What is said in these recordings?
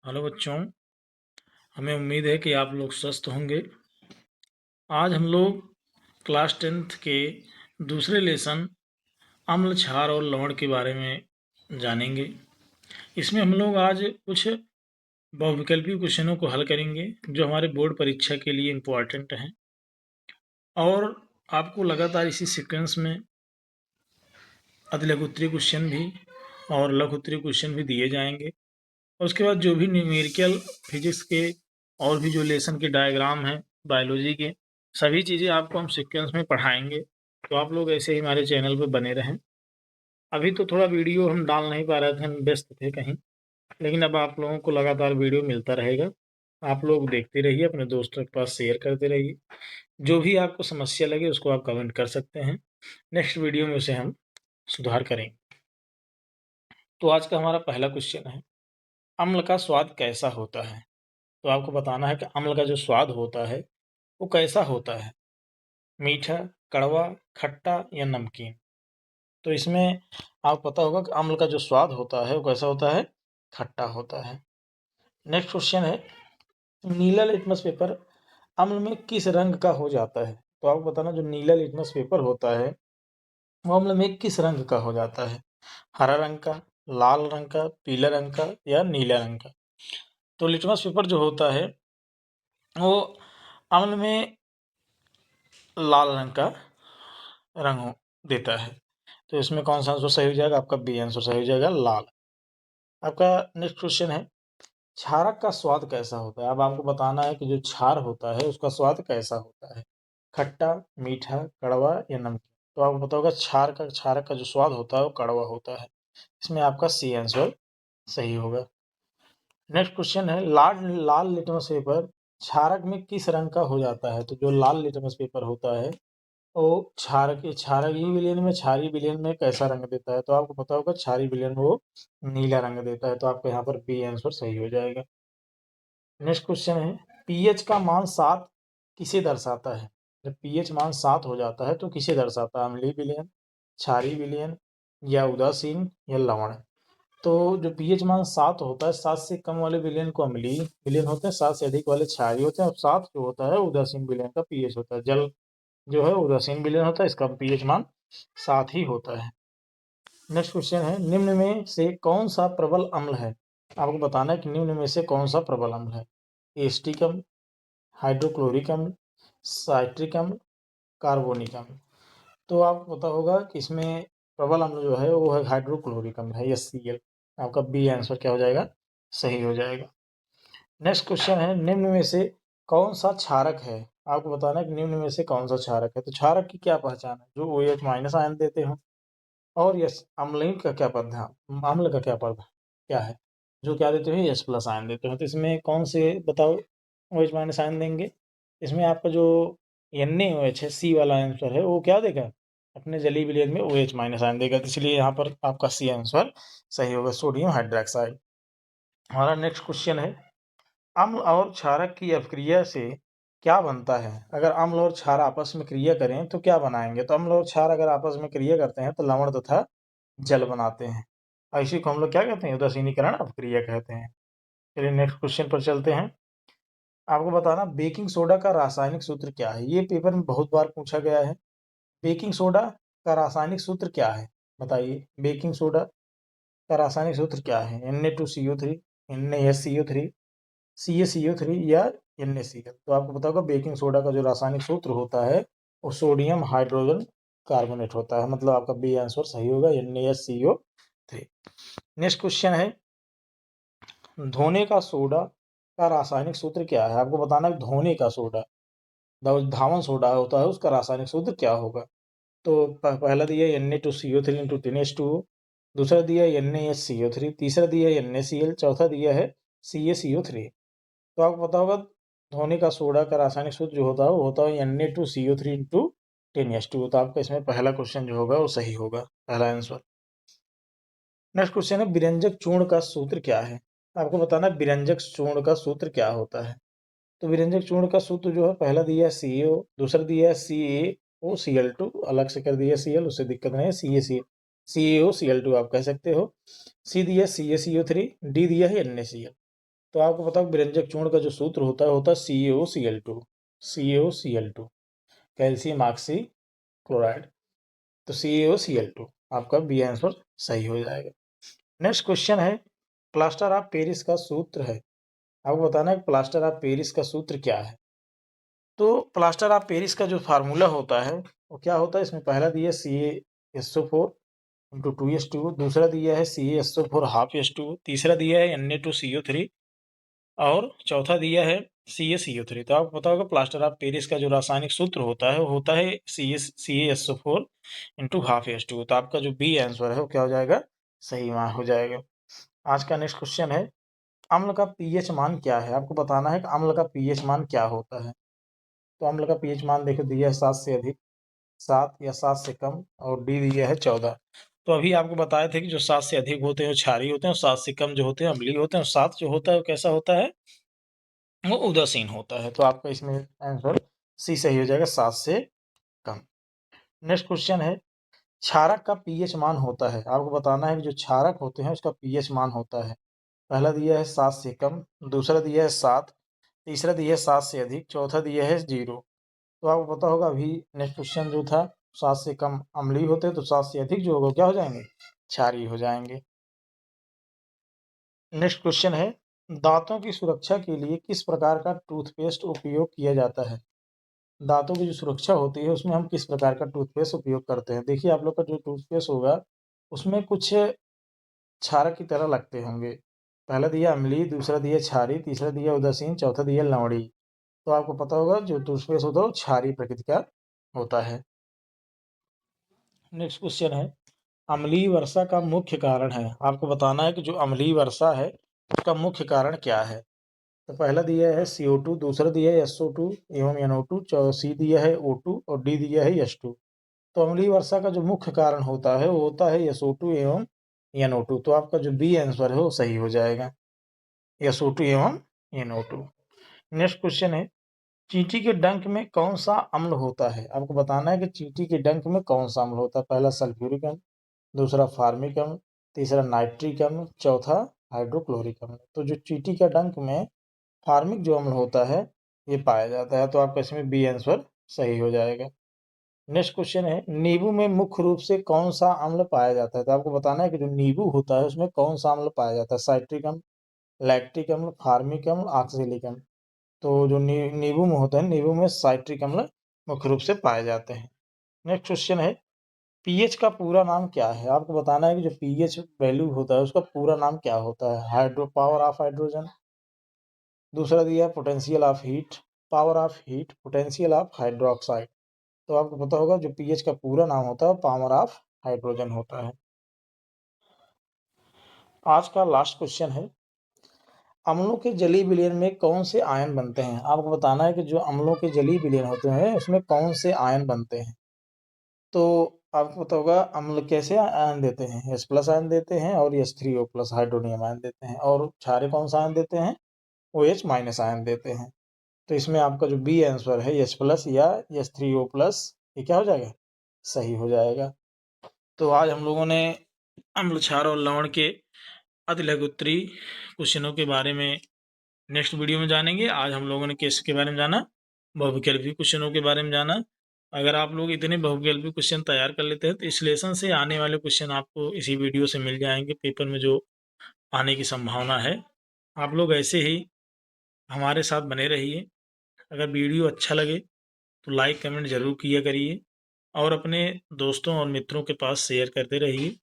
Hello बच्चों, हमें उम्मीद है कि आप लोग स्वस्थ होंगे। आज हम लोग क्लास 10th के दूसरे लेसन अम्ल, क्षार और लवण के बारे में जानेंगे। इसमें हम लोग आज कुछ बहुविकल्पी क्वेश्चनों को हल करेंगे जो हमारे बोर्ड परीक्षा के लिए इम्पोर्टेंट हैं, और आपको लगातार इसी सीक्वेंस में अधिलघुत्तरीय क्वेश्चन भी और लघुत्तरीय क्वेश्चन भी दिए जाएंगे। और उसके बाद जो भी न्यूमेरिकल फिजिक्स के और भी जो लेसन के डायग्राम हैं बायोलॉजी के, सभी चीज़ें आपको हम सीक्वेंस में पढ़ाएंगे। तो आप लोग ऐसे ही हमारे चैनल पर बने रहें। अभी तो थोड़ा वीडियो हम डाल नहीं पा रहे थे, हम व्यस्त थे कहीं, लेकिन अब आप लोगों को लगातार वीडियो मिलता रहेगा। आप लोग देखते रहिए, अपने दोस्तों के पास शेयर करते रहिए। जो भी आपको समस्या लगे उसको आप कमेंट कर सकते हैं, नेक्स्ट वीडियो में उसे हम सुधार करेंगे। तो आज का हमारा पहला क्वेश्चन है, अम्ल का स्वाद कैसा होता है? तो आपको बताना है कि अम्ल का जो स्वाद होता है वो कैसा होता है, मीठा, कड़वा, खट्टा या नमकीन। तो इसमें आपको पता होगा कि अम्ल का जो स्वाद होता है वो कैसा होता है, खट्टा होता है। नेक्स्ट क्वेश्चन है, नीला लिटमस पेपर अम्ल में किस रंग का हो जाता है? तो आपको बताना जो नीला लिटमस पेपर होता है वो अम्ल में किस रंग का हो जाता है, हरा रंग का, लाल रंग का, पीला रंग का या नीला रंग का। तो लिटमस पेपर जो होता है वो अम्ल में लाल रंग का रंग देता है। तो इसमें कौन सा आंसर सही हो जाएगा? आपका बी आंसर सही हो जाएगा, लाल। आपका नेक्स्ट क्वेश्चन है, क्षारक का स्वाद कैसा होता है? अब आपको बताना है कि जो क्षार होता है उसका स्वाद कैसा होता है, खट्टा, मीठा, कड़वा या नमकीन। तो आपको पता होगा क्षारक का जो स्वाद होता है वो कड़वा होता है। इसमें आपका सी आंसर सही होगा। नेक्स्ट क्वेश्चन है, लाल लाल लिटमस पेपर क्षारक में किस रंग का हो जाता है? तो जो लाल लिटमस पेपर होता है वो क्षारकीय विलयन में, क्षारीय विलयन में कैसा रंग देता है? तो आपको पता होगा क्षारीय विलयन में वो नीला रंग देता है। तो आपको यहाँ पर बी आंसर सही हो जाएगा। नेक्स्ट क्वेश्चन है, पीएच का मान 7 किसे दर्शाता है? जब पीएच मान 7 हो जाता है तो किसे दर्शाता है? अम्लीय विलयन, क्षारीय विलयन या उदासीन या लवण। तो जो पीएच मान 7 होता है, 7 से कम वाले विलयन को अम्लीय विलयन होते हैं, 7 से अधिक वाले क्षारीय होते हैं, और 7 जो होता है उदासीन विलयन का पीएच होता है। जल जो है उदासीन विलयन होता है, इसका पीएच मान 7 ही होता है। नेक्स्ट क्वेश्चन है, निम्न में से कौन सा प्रबल अम्ल है? आपको बताना है कि निम्न में से कौन सा प्रबल अम्ल है, एसिटिक अम्ल, हाइड्रोक्लोरिक अम्ल, साइट्रिक अम्ल, कार्बोनिक अम्ल। तो आपको पता होगा कि इसमें प्रबल अम्ल जो है वो है हाइड्रोक्लोरिक अम्ल है, HCl। आपका बी आंसर क्या हो जाएगा, सही हो जाएगा। नेक्स्ट क्वेश्चन है, निम्न में से कौन सा क्षारक है? आपको बताना है कि निम्न में से कौन सा क्षारक है। तो क्षारक की क्या पहचान है? जो OH माइनस आयन देते हो। और यस, अम्लीय का क्या पद है, अम्ल का क्या पद क्या है, जो क्या देते हो, H प्लस आयन देते हो। तो इसमें कौन से बताओ OH माइनस आयन देंगे? इसमें आपका जो NaOH है, सी वाला आंसर है, वो क्या देगा, अपने जलीय विलयन में OH माइनस आयन देगा। तो इसलिए यहाँ पर आपका सी आंसर सही होगा, सोडियम हाइड्रोक्साइड। हमारा नेक्स्ट क्वेश्चन है, अम्ल और क्षारक की अभिक्रिया से क्या बनता है? अगर अम्ल और क्षार आपस में क्रिया करें तो क्या बनाएंगे? तो अम्ल और क्षार अगर आपस में क्रिया करते हैं तो लवण तथा जल बनाते हैं। इसी को हम लोग क्या कहते हैं, उदासीनीकरण अभिक्रिया कहते हैं। चलिए नेक्स्ट क्वेश्चन पर चलते हैं। आपको बताना, बेकिंग सोडा का रासायनिक सूत्र क्या है? ये पेपर में बहुत बार पूछा गया है। बेकिंग सोडा का रासायनिक सूत्र क्या है, बताइए। बेकिंग सोडा का रासायनिक सूत्र क्या है? Na2CO3, NaSCO3, CaCO3 या NaCl। तो आपको पता होगा बेकिंग सोडा का जो रासायनिक सूत्र होता है वो सोडियम हाइड्रोजन कार्बोनेट होता है। मतलब आपका बी आंसर सही होगा, NaSCO3। नेक्स्ट क्वेश्चन है, धोने का सोडा का रासायनिक सूत्र क्या है? आपको बताना है धोने का सोडा, धावन सोडा होता है, उसका रासायनिक सूत्र क्या होगा? तो पहला दिया है Na2CO3 इंटू 10H2O, दूसरा दिया है NaSCO3, तीसरा दिया है NaCl, चौथा दिया है CaCO3। तो आपको पता होगा धोने का सोडा का रासायनिक सूत्र जो होता है वो होता है Na2CO3 इंटू 10H2O। तो आपका इसमें पहला क्वेश्चन जो होगा वो सही होगा, पहला आंसर। नेक्स्ट क्वेश्चन है, विरंजक चूर्ण का सूत्र क्या है? आपको बताना है विरंजक चूर्ण का सूत्र क्या होता है। तो विरंजक चूर्ण का सूत्र जो है, पहला दिया है CaO, दूसरा दिया है CaOCl2, अलग से कर दिया Cl, उससे दिक्कत नहीं है, CaOCl2 आप कह सकते हो। सी दिया है CaCO3, डी दिया है NaCl। तो आपको पता है विरंजक चूर्ण का जो सूत्र होता है CaOCl2, CaOCl2, calcium oxy chloride. तो CaOCl2 आपका बी आंसर सही हो जाएगा। नेक्स्ट क्वेश्चन है, प्लास्टर ऑफ पेरिस का सूत्र है। आपको बताना है प्लास्टर ऑफ पेरिस का सूत्र क्या है। तो प्लास्टर ऑफ पेरिस का जो फार्मूला होता है वो क्या होता है, इसमें पहला दिया CaSO4 इंटू 2s2, दूसरा दिया है CaSO4 हाफ S2, तीसरा दिया है Na2CO3 और चौथा दिया है CaCO3। तो आपको पता होगा प्लास्टर ऑफ पेरिस का जो रासायनिक सूत्र होता है वो होता है CaSO4 इंटू हाफ S2। तो आपका जो बी आंसर है वो क्या हो जाएगा, सही वहाँ हो जाएगा। आज का नेक्स्ट क्वेश्चन है, अम्ल का पीएच मान क्या है। आपको बताना है कि अम्ल का पीएच मान क्या होता है। तो अम्ल का पीएच मान देखो दिया है 7 से अधिक, 7 या 7 से कम, और डी दिया है 14। तो अभी आपको बताए थे कि जो 7 से अधिक होते हैं वो क्षारीय होते हैं, और 7 से कम जो होते हैं अम्लीय होते हैं, और 7 जो होता है वो कैसा होता है, वो उदासीन होता है। तो आपका इसमें आंसर सी सही हो जाएगा, 7 से कम। नेक्स्ट क्वेश्चन है, क्षारक का पीएच मान होता है। आपको बताना है कि जो क्षारक होते हैं उसका पीएच मान होता है। पहला दिया है 7 से कम, दूसरा दिया है 7, तीसरा दिया है 7 से अधिक, चौथा दिया है 0। तो आपको पता होगा अभी नेक्स्ट क्वेश्चन जो था 7 से कम अम्लीय होते हैं, तो 7 से अधिक जो होगा क्या हो जाएंगे, क्षारीय हो जाएंगे। नेक्स्ट क्वेश्चन है, दांतों की सुरक्षा के लिए किस प्रकार का टूथपेस्ट उपयोग किया जाता है। दांतों की जो सुरक्षा होती है उसमें हम किस प्रकार का टूथपेस्ट उपयोग करते हैं। देखिए आप लोग का जो टूथपेस्ट होगा उसमें कुछ क्षारक की तरह लगते होंगे। पहला दिया अम्लीय, दूसरा दिया क्षारीय, तीसरा दिया उदासीन, चौथा दिया लवणीय। तो आपको पता होगा जो टूथपेस्ट होता है वो क्षारीय प्रकृति का होता है। नेक्स्ट क्वेश्चन है, अम्लीय वर्षा का मुख्य कारण है। आपको बताना है कि जो अम्लीय वर्षा है उसका मुख्य कारण क्या है। तो पहला दिया है CO2, दूसरा दिया है SO2 एवं NO2, सी दिया है O2 और डी दिया है S2। तो अम्लीय वर्षा का जो मुख्य कारण होता है वो होता है SO2 एवं NO2। तो आपका जो बी आंसर है वो सही हो जाएगा, SO2 एवं NO2। नेक्स्ट क्वेश्चन है, चींटी के डंक में कौन सा अम्ल होता है। आपको बताना है कि चींटी के डंक में कौन सा अम्ल होता है। पहला सल्फ्यूरिक अम्ल, दूसरा फार्मिक अम्ल, तीसरा नाइट्रिक अम्ल, चौथा हाइड्रोक्लोरिक अम्ल। तो जो चींटी के डंक में फार्मिक जो अम्ल होता है ये पाया जाता है। तो आपका इसमें बी आंसर सही हो जाएगा। नेक्स्ट क्वेश्चन है, नींबू में मुख्य रूप से कौन सा अम्ल पाया जाता है। तो आपको बताना है कि जो नींबू होता है उसमें कौन सा अम्ल पाया जाता है। साइट्रिक अम्ल, लैक्टिक अम्ल, फार्मिक अम्ल, ऑक्जेलिक अम्ल। तो जो नींबू में होता है, नींबू में साइट्रिक अम्ल मुख्य रूप से पाए जाते हैं। नेक्स्ट क्वेश्चन है, पीएच का पूरा नाम क्या है। आपको बताना है कि जो पीएच वैल्यू होता है उसका पूरा नाम क्या होता है। पावर ऑफ हाइड्रोजन, दूसरा दिया है potential of heat, power of heat, potential of hydroxide. तो आपको पता होगा जो पीएच का पूरा नाम होता है पावर ऑफ हाइड्रोजन होता है। आज का लास्ट क्वेश्चन है, अम्लों के जलीय विलयन में कौन से आयन बनते हैं। आपको बताना है कि जो अम्लों के जलीय विलयन होते हैं उसमें कौन से आयन बनते हैं। तो आपको पता होगा अम्ल कैसे आयन देते हैं, H+ आयन देते हैं और H3O+ हाइड्रोनियम आयन देते हैं, और क्षारीय कौन सा आयन देते हैं, OH- आयन देते हैं। तो इसमें आपका जो बी आंसर है H+ या H3O+, ये क्या हो जाएगा, सही हो जाएगा। तो आज हम लोगों ने अम्ल, क्षार और लवण के अति लघुत्तरीय क्वेश्चनों के बारे में नेक्स्ट वीडियो में जानेंगे। आज हम लोगों ने किस के बारे में जाना, बहुविकल्पी क्वेश्चनों के बारे में जाना। अगर आप लोग इतने बहुविकल्पी क्वेश्चन तैयार कर लेते हैं तो इस लेसन से आने वाले क्वेश्चन आपको इसी वीडियो से मिल जाएंगे पेपर में, जो आने की संभावना है। आप लोग ऐसे ही हमारे साथ बने रहिए। अगर वीडियो अच्छा लगे तो लाइक कमेंट ज़रूर किया करिए, और अपने दोस्तों और मित्रों के पास शेयर करते रहिए,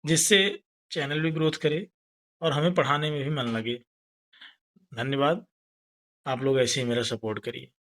जिससे चैनल भी ग्रोथ करे और हमें पढ़ाने में भी मन लगे। धन्यवाद। आप लोग ऐसे ही मेरा सपोर्ट करिए।